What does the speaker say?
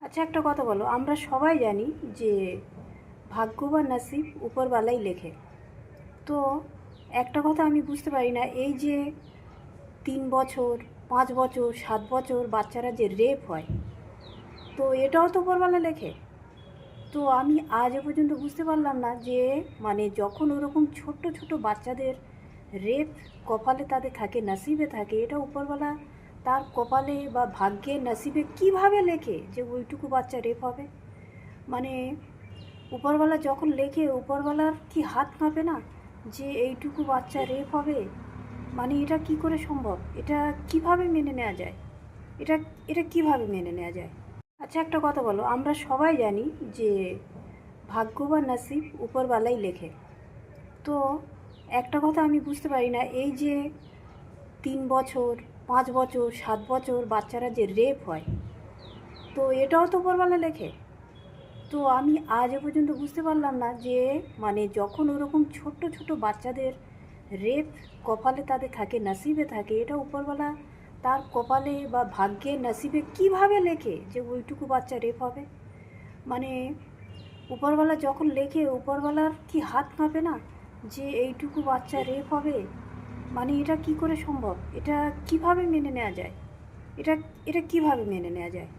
আচ্ছা, একটা কথা বলো। আমরা সবাই জানি যে ভাগ্য বা নসিব উপরওয়ালাই লেখে। তো একটা কথা আমি বুঝতে পারি না, এই যে 3 বছর, 5 বছর, 7 বছর বাচ্চারা যে রেপ হয়, তো এটাও তো উপরওয়ালা লেখে। তো আমি আজও পর্যন্ত বুঝতে পারলাম না যে মানে যখন ওরকম ছোট্ট ছোট বাচ্চাদের রেপ কপালে তাদের থাকে, নসিবে থাকে, এটা উপরওয়ালা তার কপালে বা ভাগ্যে নসিবে কিভাবে লেখে যে ওইটুকু বাচ্চা রেপ হবে। মানে উপরওয়ালা যখন লেখে, উপরওয়ালার কি হাত কাঁপে না যে এইটুকু বাচ্চা রেপ হবে? মানে এটা কি করে সম্ভব? এটা কিভাবে মেনে নেওয়া যায়? এটা এটা কিভাবে মেনে নেওয়া যায়? আচ্ছা, একটা কথা বলো। আমরা সবাই জানি যে ভাগ্য বা নসিব উপরওয়ালাই লেখে। তো একটা কথা আমি বুঝতে পারি না, এই যে 3 বছর, 5 বছর, 7 বছর বাচ্চারা যে রেপ হয়, তো এটাও তো উপরওয়ালা লেখে। তো আমি আজও পর্যন্ত বুঝতে পারলাম না যে মানে যখন ওরকম ছোট্ট ছোট বাচ্চাদের রেপ কপালে তাদের থাকে, নসিবে থাকে, এটা উপরওয়ালা তার কপালে বা ভাগ্যে নসিবে কিভাবে লেখে যে ওইটুকু বাচ্চা রেপ হবে। মানে উপরওয়ালা যখন লেখে, উপরওয়ালার কি হাত কাঁপে না যে এইটুকু বাচ্চা রেপ হবে? মানে এটা কি করে সম্ভব? এটা কিভাবে মেনে নেওয়া যায়? এটা এটা কিভাবে মেনে নেওয়া যায়?